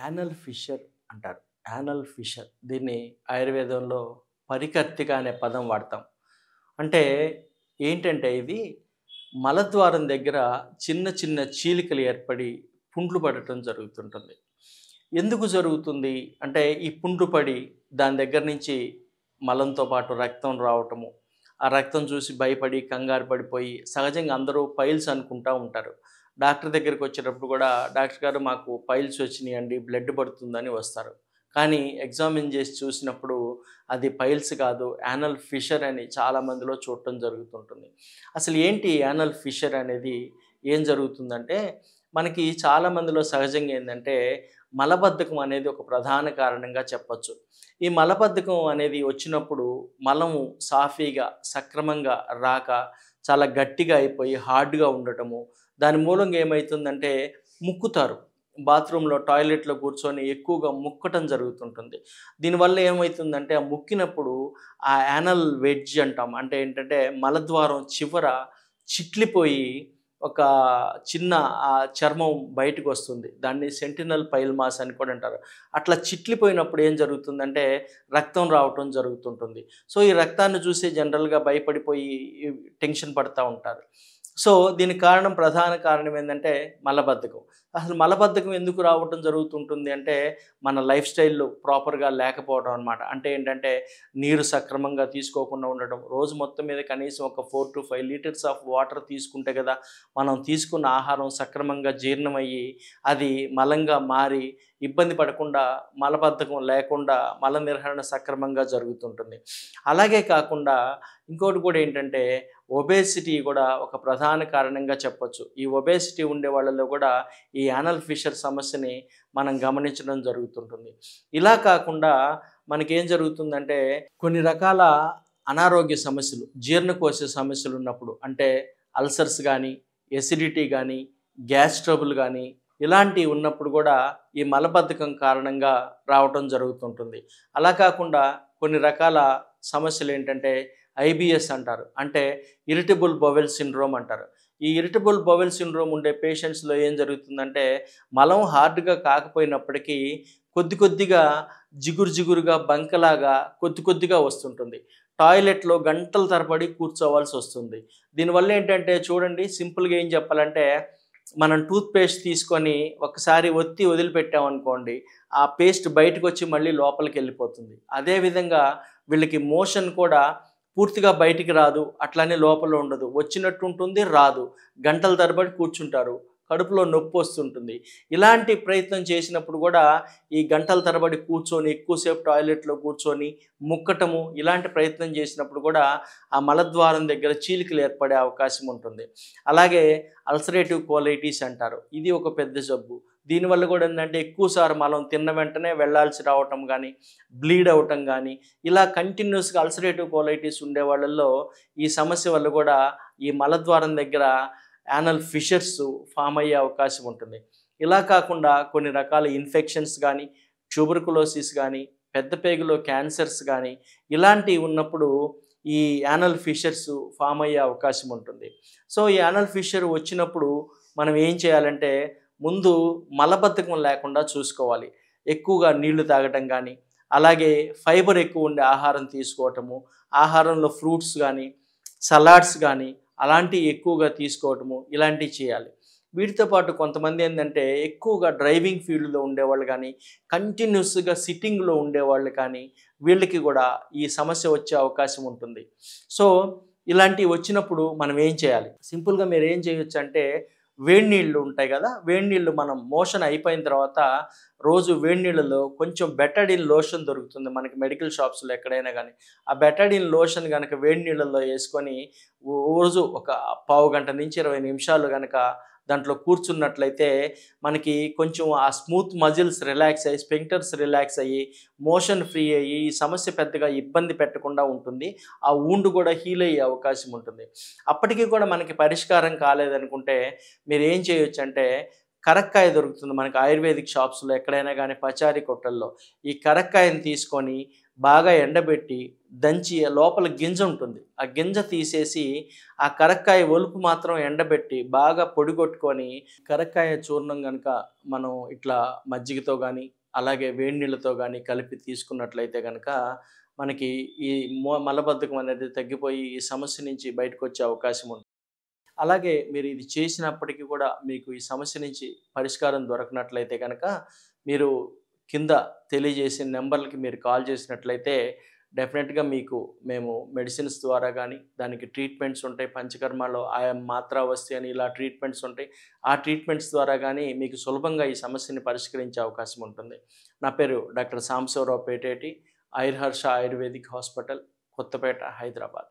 Anal fissure అంటారు. Anal fissure. దీన్ని ఆయుర్వేదంలో పరికర్తిక అనే పదం వాడతాం. అంటే ఏంటంటే ఇది మలద్వారం దగ్గర చిన్న చిన్న చీలికలు ఏర్పడి పుండ్లు పడటం జరుగుతుంటుంది. ఎందుకు జరుగుతుంది అంటే ఈ పుండ్లు పడి దాని దగ్గర నుంచి మలంతో పాటు రక్తం రావటము. ఆ రక్తం చూసి భయపడి కంగారు పడిపోయి సహజంగా అందరూ పైల్స్ అనుకుంటా ఉంటారు. డాక్టర్ దగ్గరికి వచ్చేటప్పుడు కూడా డాక్టర్ గారు మాకు పైల్స్ వచ్చినాయండి బ్లడ్ పడుతుందని వస్తారు. కానీ ఎగ్జామిన్ చేసి చూసినప్పుడు అది పైల్స్ కాదు యానల్ ఫిషర్ అని చాలామందిలో చూడటం జరుగుతుంటుంది. అసలు ఏంటి యానల్ ఫిషర్ అనేది ఏం జరుగుతుందంటే మనకి చాలామందిలో సహజంగా ఏంటంటే మలబద్ధకం అనేది ఒక ప్రధాన కారణంగా చెప్పొచ్చు. ఈ మలబద్ధకం అనేది వచ్చినప్పుడు మలము సాఫీగా సక్రమంగా రాక చాలా గట్టిగా అయిపోయి హార్డ్‌గా ఉండటము. దాని మూలంగా ఏమైతుందంటే ముక్కుతారు. బాత్రూంలో, టాయిలెట్‌లో కూర్చొని ఎక్కువగా ముక్కటం జరుగుతుంటుంది. దీనివల్ల ఏమైతుందంటే ఆ ముక్కినప్పుడు ఆ యానల్ వెడ్జ్ అంటాం. అంటే ఏంటంటే మలద్వారం చివర చిట్లిపోయి ఒక చిన్న చర్మం బయటకొస్తుంది. దాన్ని సెంటినల్ పైల్ మాస్ అని కూడా అంటారు. అట్లా చిట్లిపోయినప్పుడు ఏం జరుగుతుందంటే రక్తం రావటం జరుగుతుంటుంది. సో, ఈ రక్తాన్ని చూసి జనరల్‌గా భయపడిపోయి టెన్షన్ పడతా ఉంటారు. సో, దీనికి కారణం ప్రధాన కారణం ఏందంటే మలబద్ధకం. అసలు మలబద్ధకం ఎందుకు రావటం జరుగుతుంటుంది అంటే మన లైఫ్ స్టైల్ ప్రాపర్‌గా లేకపోవడం అనమాట. అంటే ఏంటంటే నీరు సక్రమంగా తీసుకోకుండా ఉండడం. రోజు మొత్తం మీద కనీసం ఒక 4-5 లీటర్స్ ఆఫ్ వాటర్ తీసుకుంటే కదా మనం తీసుకున్న ఆహారం సక్రమంగా జీర్ణమయ్యి అది మలంగా మారి ఇబ్బంది పడకుండా మలబద్ధకం లేకుండా మల నిర్వహణ సక్రమంగా జరుగుతుంటుంది. అలాగే కాకుండా ఇంకోటి కూడా ఏంటంటే ఒబేసిటీ కూడా ఒక ప్రధాన కారణంగా చెప్పొచ్చు. ఈ ఒబేసిటీ ఉండే వాళ్ళలో కూడా ఈ యానల్ ఫిషర్ సమస్యని మనం గమనించడం జరుగుతుంటుంది. ఇలా కాకుండా మనకేం జరుగుతుందంటే కొన్ని రకాల అనారోగ్య సమస్యలు, జీర్ణకోశ సమస్యలు ఉన్నప్పుడు అంటే అల్సర్స్ గానీ, ఎసిడిటీ గానీ, గ్యాస్ ట్రబుల్ గానీ ఇలాంటివి ఉన్నప్పుడు కూడా ఈ మలబద్ధకం కారణంగా రావటం జరుగుతుంటుంది. అలా కాకుండా కొన్ని రకాల సమస్యలు ఏంటంటే ఐబీఎస్ అంటారు. అంటే ఇరిటబుల్ బowel సిండ్రోమ్ అంటారు. ఈ ఇరిటబుల్ బowel సిండ్రోమ్ ఉండే పేషెంట్స్‌లో ఏం జరుగుతుందంటే మలం హార్డ్‌గా కాకపోయినప్పటికీ కొద్ది కొద్దిగా జిగురు జిగురుగా బంకలాగా కొద్ది కొద్దిగా వస్తుంటుంది. టాయిలెట్‌లో గంటల తరబడి కూర్చోవాల్సొస్తుంది. దీనివల్ల ఏంటంటే చూడండి సింపుల్‌గా ఏం చెప్పాలంటే మనం టూత్ పేస్ట్ తీసుకొని ఒకసారి ఒత్తి వదిలిపెట్టామనుకోండి, ఆ పేస్ట్ బయటకొచ్చి మళ్ళీ లోపలికెళ్ళిపోతుంది. అదేవిధంగా వీళ్ళకి మోషన్ కూడా పూర్తిగా బయటికి రాదు. అట్లనే లోపల ఉండదు. వచ్చినట్టు ఉంటుంది, రాదు. గంటల తరబడి కూర్చుంటారు. కడుపులో నొప్పొస్తుంటుంది. ఇలాంటి ప్రయత్నం చేసినప్పుడు కూడా ఈ గంటల తరబడి కూర్చొని ఎక్కువసేపు టాయిలెట్‌లో కూర్చొని ముక్కటము ఇలాంటి ప్రయత్నం చేసినప్పుడు కూడా ఆ మలద్వారం దగ్గర చీలికలు ఏర్పడే అవకాశం ఉంటుంది. అలాగే అల్సరేటివ్ కోలైటిస్ అంటారు. ఇది ఒక పెద్ద జబ్బు. దీనివల్ల కూడా ఏందంటే ఎక్కువసారి మలం తిన్న వెంటనే వెళ్ళాల్సి రావటం గానీ, బ్లీడ్ అవ్వటం గానీ ఇలా కంటిన్యూయస్‌గా అల్సరేటివ్ కోలైటిస్ ఉండే వాళ్ళల్లో ఈ సమస్య వల్ల కూడా ఈ మలద్వారం దగ్గర యానల్ ఫిషర్స్ ఫార్మ్ అయ్యే అవకాశం ఉంటుంది. ఇలా కాకుండా కొన్ని రకాల ఇన్ఫెక్షన్స్ గానీ, ట్యూబర్కులోసిస్ గానీ, పెద్ద పేగులో క్యాన్సర్స్ గానీ ఇలాంటివి ఉన్నప్పుడు ఈ యానల్ ఫిషర్స్ ఫార్మ్ అయ్యే అవకాశం ఉంటుంది. సో, ఈ యానల్ ఫిషర్ వచ్చినప్పుడు మనం ఏం చేయాలంటే ముందు మలబద్ధకం లేకుండా చూసుకోవాలి. ఎక్కువగా నీళ్లు తాగటం గానీ, అలాగే ఫైబర్ ఎక్కువ ఉండే ఆహారం తీసుకోవటము, ఆహారంలో ఫ్రూట్స్ గానీ, సలాడ్స్ గానీ అలాంటివి ఎక్కువగా తీసుకోవటము ఇలాంటివి చేయాలి. వీటితో పాటు కొంతమంది ఏందంటే ఎక్కువగా డ్రైవింగ్ ఫీల్డ్‌లో ఉండేవాళ్ళు గానీ, కంటిన్యూయస్‌గా సిట్టింగ్‌లో ఉండేవాళ్ళు కానీ వీళ్ళకి కూడా ఈ సమస్య వచ్చే అవకాశం ఉంటుంది. సో, ఇలాంటివి వచ్చినప్పుడు మనం ఏం చేయాలి? సింపుల్‌గా మీరేం చేయొచ్చంటే వేడి నీళ్ళు ఉంటాయి కదా! వేడి నీళ్ళు మనం మోషన్ అయిపోయిన తర్వాత రోజు వేడి నీళ్ళలో కొంచెం బెటాడిన్ లోషన్ దొరుకుతుంది మనకి మెడికల్ షాప్స్‌లో ఎక్కడైనా గానీ. ఆ బెటాడిన్ లోషన్ గనక వేడి నీళ్ళలో యేసుకొని రోజు ఒక పావుగంట నుంచి 20 నిమిషాలు గనక దాంట్లో కూర్చున్నట్లయితే మనకి కొంచెం ఆ స్మూత్ మజిల్స్ రిలాక్స్ అయ్యి, స్ఫింక్టర్స్ రిలాక్స్ అయ్యి, మోషన్ ఫ్రీ అయ్యి, ఈ సమస్య పెద్దగా ఇబ్బంది పెట్టకుండా ఉంటుంది. ఆ వూండ్ కూడా హీల్ అయ్యే అవకాశం ఉంటుంది. అప్పటికి కూడా మనకి పరిష్కారం కాలేదనుకుంటే మీరేం చేయొచ్చంటే కరక్కాయ దొరుకుతుంది మనకి ఆయుర్వేదిక్ షాప్స్‌లో ఎక్కడైనా గానీ పచారీ కొట్టల్లో. ఈ కరక్కాయని తీసుకొని బాగా ఎండబెట్టి దంచి లోపల గింజ ఉంటుంది. ఆ గింజ తీసేసి ఆ కరక్కాయ ఒలుపు మాత్రం ఎండబెట్టి బాగా పొడి కొట్టుకొని కరక్కాయ చూర్ణం గనుక మనం ఇట్లా మజ్జిగతో గానీ, అలాగే వేడి నీళ్ళతో గానీ కలిపి తీసుకున్నట్లయితే గనక మనకి ఈ మలబద్ధకం అనేది తగ్గిపోయి ఈ సమస్య నుంచి బయటకొచ్చే అవకాశం ఉంది. అలాగే మీరు ఇది చేసినప్పటికీ కూడా మీకు ఈ సమస్య నుంచి పరిష్కారం దొరకనట్లయితే గనక, మీరు కింద తెలియజేసిన నంబర్‌లకి మీరు కాల్ చేసినట్లయితే డెఫినిట్‌గా మీకు మేము మెడిసిన్స్ ద్వారా గానీ, దానికి ట్రీట్మెంట్స్ ఉంటాయి. పంచకర్మలో ఆయా మాత్రావస్థి అని ఇలా ట్రీట్మెంట్స్ ఉంటాయి. ఆ ట్రీట్మెంట్స్ ద్వారా గానీ మీకు సులభంగా ఈ సమస్యని పరిష్కరించే అవకాశం ఉంటుంది. నా పేరు doctor Sambasivarao Peteti, Ayurharsha ayurvedic hospital, Kothapeta, Hyderabad.